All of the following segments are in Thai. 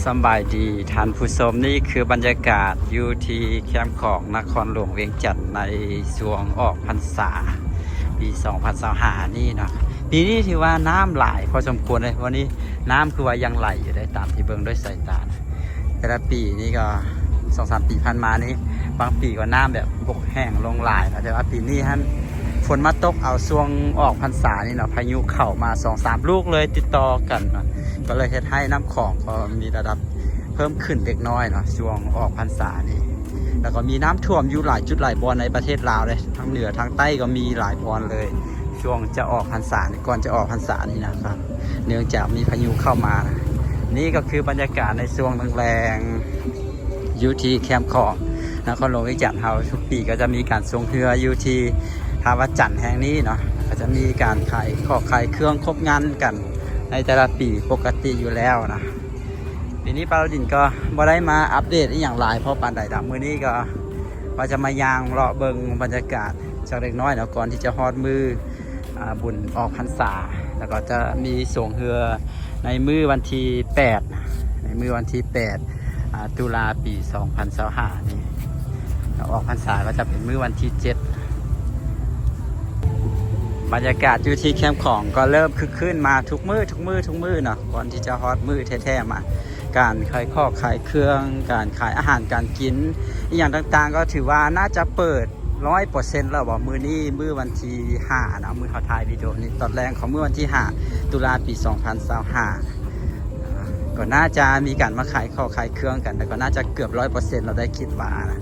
สบายดีท่านผู้ชมนี่คือบรรยากาศอยู่ที่แคมป์ของนครหลวงเวียงจันทร์ในช่วงออกพรรษาปี2025นี่เนาะปีนี้ถือว่าน้ำไหลพอสมควรเลยวันนี้น้ำคือว่ายังไหลอยู่ได้ตามที่เบิ่งด้วยสายตาแต่ละปีนี่ก็2-3 ปีผ่านมานี้บางปีก็น้ำแบบบกแห้งลงไหลนะแต่ว่าปีนี้ท่านฝนมาตกเอาช่วงออกพรรษานี่เนาะพายุเข้ามา 2-3 ลูกเลยติดต่อกันเนาะก็เลยเฮ็ดให้น้ำของก็มีระดับเพิ่มขึ้นเล็กน้อยเนาะช่วงออกพรรษานี่แล้วก็มีน้ำท่วมอยู่หลายจุดหลายบอนในประเทศลาวเลยทั้งเหนือทั้งใต้ก็มีหลายบอนเลยช่วงจะออกพรรษาก่อนจะออกพรรษานี่นะครับเนื่องจากมีพายุเข้ามานะนี่ก็คือบรรยากาศในช่วงแรงๆอยู่ที่แคมป์ของนครหลวงเวียงจันทร์เฮาทุกปีก็จะมีการส่งเรืออยู่ที่ท่าวัดจันทร์แห่งนี้เนาะก็จะมีการขายเครื่องครบงานกันในแต่ละปีปกติอยู่แล้วนะปีนี้ปาราดินก็บ่ได้มาอัปเดตอีกอย่างหลายเพราะปานใดดำมื้อนี้ก็ว่าจะมายางเลาะเบิงบรรยากาศจากเล็กน้อยเนาะก่อนที่จะฮอดมือบุญออกพรรษาแล้วก็จะมีส่งเรือในมือวันที่8ในมือวันที่8ตุลาปี2025นี่ออกพรรษาก็จะเป็นมือวันที่7บรรยากาศอยู่ที่แคมป์ของก็เริ่มคึกคืนมาทุกมือเนาะก่อนที่จะฮอตมือแท้ๆมาการขายข้อขายเครื่องการขายอาหารการกินอย่างต่างๆก็ถือว่าน่าจะเปิด 100% แล้วบอกมือนี้มือวันที่5นะมือเขาถ่ายวิดีโอนี้ตอนแรกของมือวันที่5ตุลาปี2025ก็น่าจะมีการมาขายข้อขายเครื่องกันแต่ก็น่าจะเกือบ 100% เราได้คิดว่านะ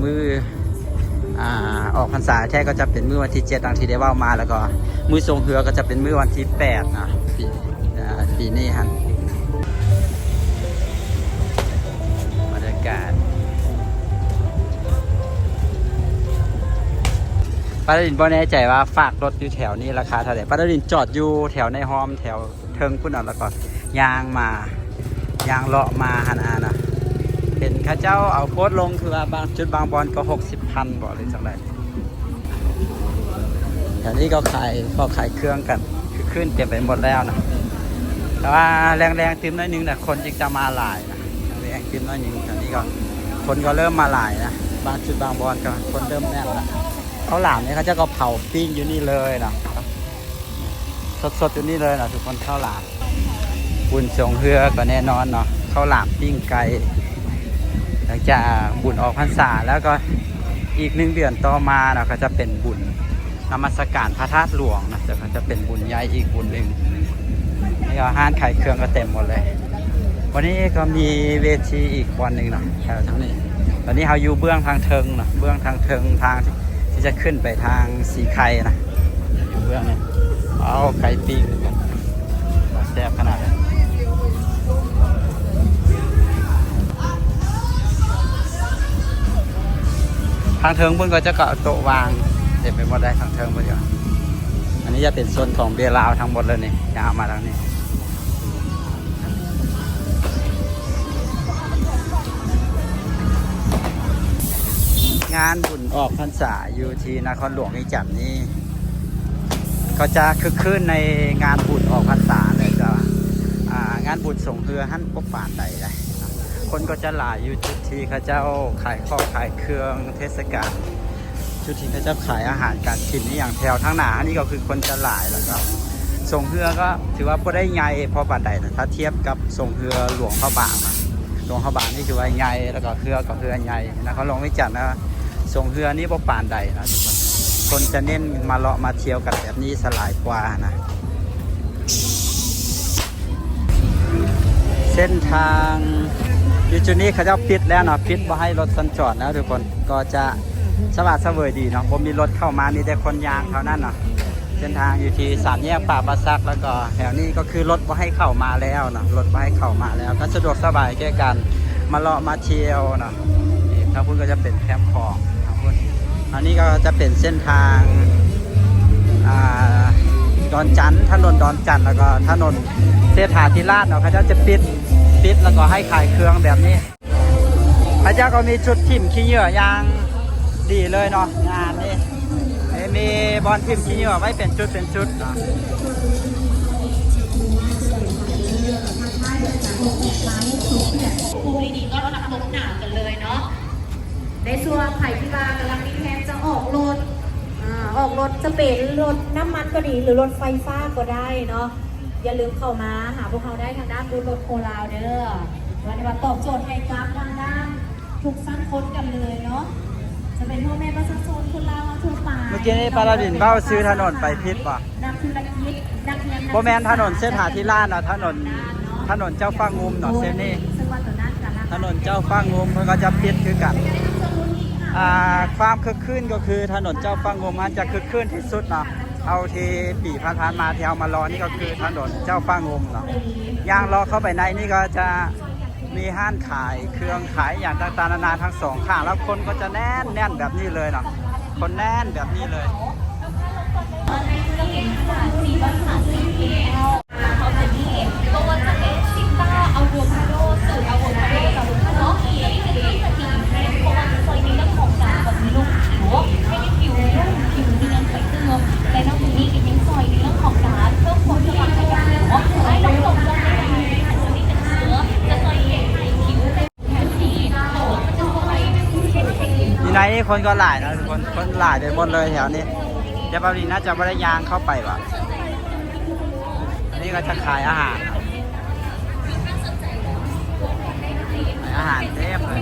มือออกพรรษาแท้ก็จะเป็นมื้อวันที่7ดังที่ได้ว่ามาแล้วก็มื้อทรงเรือก็จะเป็นมื้อวันที่8นะปีนี้ฮะบรรยากาศปาราดินบ่แน่ใจว่าฝากรถอยู่แถวนี้ราคาเท่าไหร่ปาราดินจอดอยู่แถวในฮอมแถวเทิงพุ่นแล้วก็ยางเลาะมาหันนะเห็นข้าเจ้าเอาโพสต์ลงคือว่าบางจุดบางบอลก็60,000บ่เลยจังไรแถวนี้ก็ขายเครื่องกันคือขึ้นเต็มไปหมดแล้วนะแต่ว่าแรงๆติมน้อยนึงแต่คนจึงจะมาหลายนะแรงติมน้อยนึงแถวนี้ก็คนก็เริ่มมาหลายนะบางจุดบางบอลก็คนเริ่มแน่นแล้วเขาหลามเนี่ยเขาจะก็เผาปิ้งอยู่นี่เลยนะสดๆอยู่นี่เลยนะทุกคนข้าวหลามบุญทรงเรือก็แน่นอนเนาะข้าวหลามปิ้งไก่หลังจากบุญออกพรรษาแล้วก็อีก1 เดือนต่อมาเนาะก็จะเป็นบุญนมัสการพระธาตุหลวงนะจะเป็นบุญใหญ่อีกบุญหนึ่งนี่ก็ห้านขายเครื่องก็เต็มหมดเลยวันนี้ก็มีเวทีอีกวันหนึ่งเนาะแถวทั้งนี้ตอนนี้เราอยู่เบื้องทางเทิงเนาะเบื้องทางเทิงทางที่จะขึ้นไปทางสีไข่นะอยู่เบื้องนี้เอาไก่ปิ้งกันแซ่บขนาดนี้ทางเทิงเพื่อนก็จะเกาะโต๊ะวางเต็มไปหมดได้ทางเทิงเพื่อนอยู่อันนี้จะเป็นโซนของเบียร์ลาวทั้งหมดเลยนี่ยาวมาทางนี้งานบุญออกพรรษาอยู่ที่นครหลวงเวียงจันทร์นี่ก็จะคึกคืนในงานบุญออกพรรษาเลยจ้ะงานบุญส่งเรือหั่นปกป่านใดเลยคนก็จะหลายอยู่จุดที่เขาเจ้าขายข้อขายเครื่องเทศกาลจุดที่เขาเจ้าขายอาหารการกินนี่อย่างแถวทั้งหนานี่ก็คือคนจะหลายแล้วก็ส่งเรือก็ถือว่าบ่ได้ใหญ่พอปานใดนะถ้าเทียบกับส่งเรือหลวงพระบางนะหลวงพระบางนี่ถือว่าใหญ่แล้วก็เครือใหญ่นะเขาลงไม่จัดนะส่งเรือนี่บ่ปานใดนะทุกคนจะเน้นมาเลาะมาเที่ยวกันแบบนี้สลายกว่านะเส้นทางอยู่จุดนี้เขาจะปิดแล้วเนาะปิดบ่ให้รถสัญจรแล้วทุกคนก็จะสว่างเสวยดีเนาะผมมีรถเข้ามามีแต่คนยางเท่านั้นเนาะเส้นทางอยู่ที่3 แยกป่าปะซักแล้วก็แถวนี้ก็คือรถบ่ให้เข้ามาแล้วเนาะรถบ่ให้เข้ามาแล้วก็สะดวกสบายแก่การมาเลาะมาเที่ยวเนาะทางพุ่นก็จะเป็นแคมป์ของทางพุ่นอันนี้ก็จะเป็นเส้นทางดอนจันทร์ถนนดอนจันทร์แล้วก็ถนนเสถาธิราชเนาะเขาจะปิดแล้วก็ให้ขายเครื่องแบบนี้พระเจ้าก็มีจุดทิ่มขี้เหยื่อย่างดีเลยเนาะงานนี้มีบอลทิ่มขี้เหยื่อไว้เป็นจุดเนาะ ล่วงหน้ากันเลยเนาะในส่วนไผ่ที่บ้านกำลังมีแผนจะออกรถจะเป็นรถน้ำมันก็ดีหรือรถไฟฟ้าก็ได้เนาะอย่าลืมเข้ามาหาพวกเขาได้ทางด้านบูธรถโคลาวเด้อวันนี้มาตอบโจทย์ให้กับทางด้านทุกสั้นคนกันเลยเนาะจะเป็นพ่อแม่ประชาชนคนลาวทั่วไปเมื่อกี้นี่ปาราดินเบ้าซื้อถนนไปพิษป่ะ นักธุรกิจนักเรียน โบแมนถนนเส้นหาที่ล้านนะถนนเจ้าฟ้างุมเนาะเส้นนี้ถนนเจ้าฟ้างุมมันก็จะพิษคือกันความคึกคืนก็คือถนนเจ้าฟ้างุมมันจะคึกคืนที่สุดเนาะเอาที่ปีผ่านๆมาที่เอามารอนี่ก็คือถนนเจ้าฟ้างุมเนาะย่างรอเข้าไปในนี่ก็จะมีห้านขายเครื่องขายอย่างต่างๆนานาทั้งสองข้างแล้วคนก็จะแน่นแบบนี้เลยเนาะคนแน่นแบบนี้เลยเขาจะมีตัววันจะเป็นซิต้าอะโวคาโดสูตรอะโวคาโดกับเนาะที่จะมีสกินเพราะว่าจะใส่ในเรื่องของการบำรุงผิวให้ผิวนุ่มผิวเนียนใสตึงและนอกจากนี้ก็ยังใส่ในเรื่องของการเพิ่มความสว่างให้กับผิวให้ลดลงได้ตัวนี้เป็นเชื้อจะใส่ให้ผิวเป็นสีโตมันจะใส่ที่ไหนนี่คนก็หลายนะคนหลายไปหมดเลยแถวนี้เดี๋ยวปารีน่าจะไม่ได้ยางเข้าไปว่ะอันนี้ก็จะขายอาหารอาหารเต็มเลย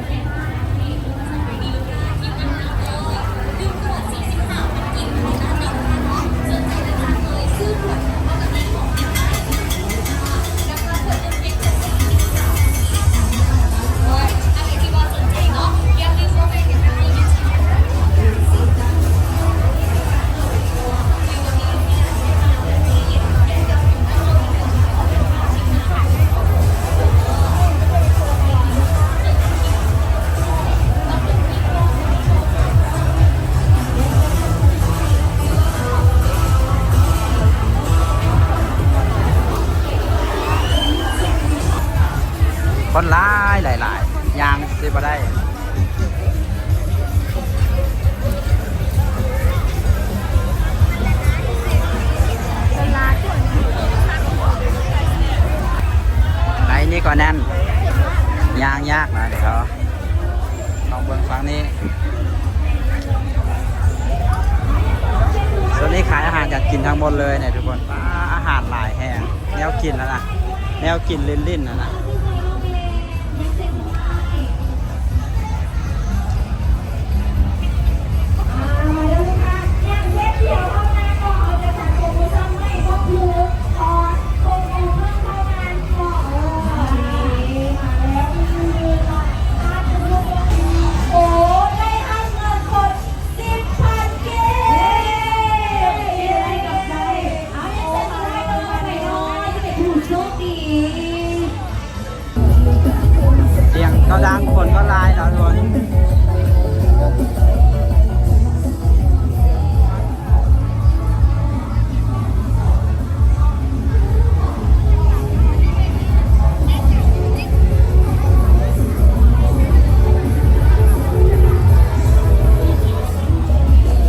คนร้ายหลายๆยางซื้อมาได้ไอ้นี่ก็แน่นยางยากนะเดี๋ยวเขาลองเบิ่งฟังนี้ส่วนนี้ขายอาหารอยากกินทั้งหมดเลยเนี่ยทุกคนอาหารหลายแห่งแนวกินแล้วนะแนวกินลิ้นๆนะเสียงก็ดังคนก็ลายเนาะทุกคน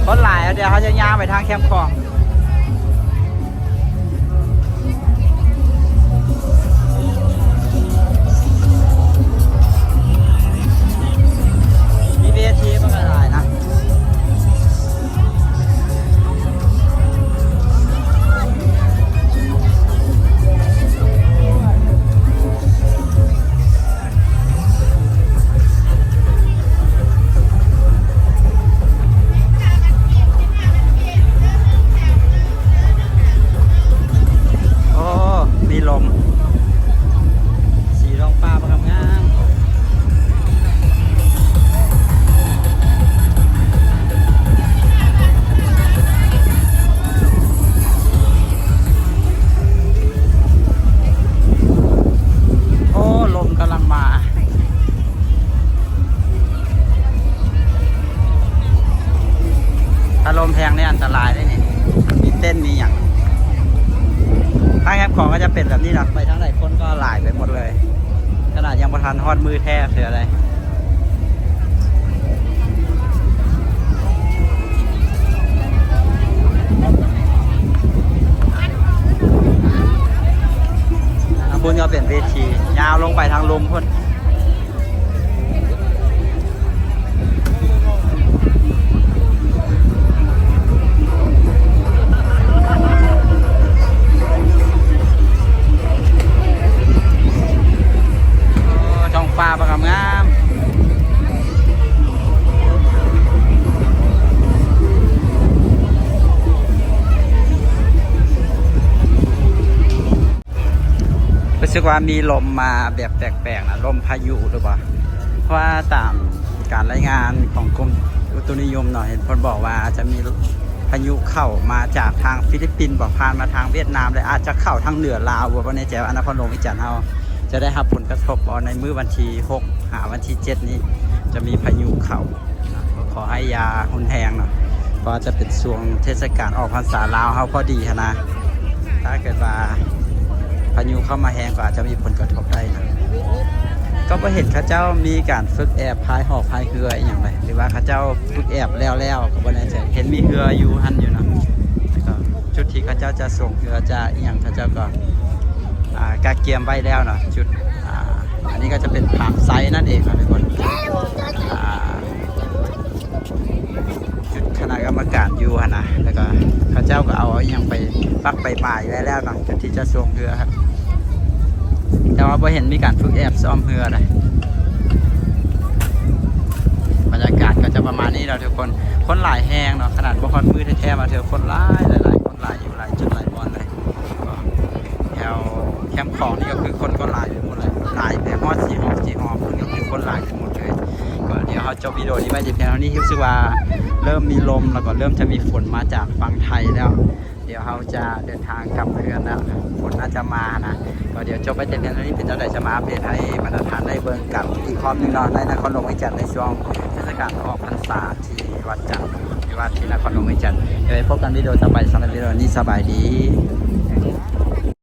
คนหลายเดี๋ยวเขาจะย่างไปทางแคมป์ของเวทีมันก็หลายนะโอ้มีลมสีรองฟ้าประกำงามกำลังมาถ้าลมแพงนี่อันตรายได้นี่มีเต้นมีอย่างถ้าแคมป์ของก็จะเป็นแบบนี้นะไปทั้งหลายคนก็หลายไปหมดเลยขนาดยังประทานฮอดมือแทบเสียอะไรบุญก็เป็นเวทียาวลงไปทางลมพ่น สึกว่ามีลมมาแบบแปลกๆนะลมพายุหรือเปล่าเพราะว่าตามการรายงานของกรมอุตุนิยมหน่อยเห็นคนบอกว่าจะมีพายุเข้ามาจากทางฟิลิปปินส์บอกผ่านมาทางเวียดนามเลยอาจจะเข้าทางเหนือลาวว่าในแจวอนครหลวงวิจันทร์เฮาจะได้รับผลกระทบในมื้อวันที่6หาวันที่7นี้จะมีพายุเข้าขอให้ยาหุนแหงเนาะเพราะจะเป็นช่วงเทศกาลออกพรรษาลาวเฮาพอดีนะถ้าเกิดว่าพายุเข้ามาแหงก็อาจจะมีผลกระทบได้นะก็บ่เห็นข้าเจ้ามีการฝึกแอบพายหอกพายเรืออย่างไรหรือว่าข้าเจ้าฝึกแอบแล้วก็บ่แน่ใจเห็นมีเรืออยู่หันอยู่นะแล้วก็จุดที่ข้าเจ้าจะส่งเรือจะอย่างข้าเจ้าก็กาเกียมไว้แล้วเนาะจุดอันนี้ก็จะเป็นผามไซนั่นเองนะทุกคนจุดคณะกรรมการอยู่นะแล้วก็ข้าเจ้าก็เอาอย่างไปปักไปปลายไว้แล้วเนาะจุดที่จะส่งเรือครับแต่ว่าพอเห็นมีการฝึกแอบซ้อมเรือเลยบรรยากาศก็จะประมาณนี้เราทุกคนหลายแห้งเนาะขนาดบุคคลมือแท้ๆมาเถอะคนหลายคนหลายอยู่หลายจุดหลายบอลเลยแถวแคมป์ของนี่ก็คือคนก็หลายไปหมดเลยหลายแบบฮอด4 หอบนี่ก็คือคนหลายไปหมดเลยก็เดี๋ยวเขาจบวิดีโอนี้ไว้เพียงเท่านี้รู้สึกว่าเริ่มมีลมแล้วก็เริ่มจะมีฝนมาจากฝั่งไทยแล้วเดี๋ยวเราจะเดินทางกลับเรือนแล้วฝนน่าจะมานะก็เดี๋ยวจบไปเพียงเท่านี้เป็นเจ้าใดจะมาอัปเดตให้บรรดาท่านได้เบิ่งกับอีกครอบหนึ่งเนาะในนครหลวงวิจันทร์ในช่วงเทศกาลออกพรรษาที่วัดจันทร์ที่วัดที่นครหลวงวิจันทร์เดี๋ยวไปพบกันวิดีโอต่อไปสำหรับวิดีโอนี้สบายดี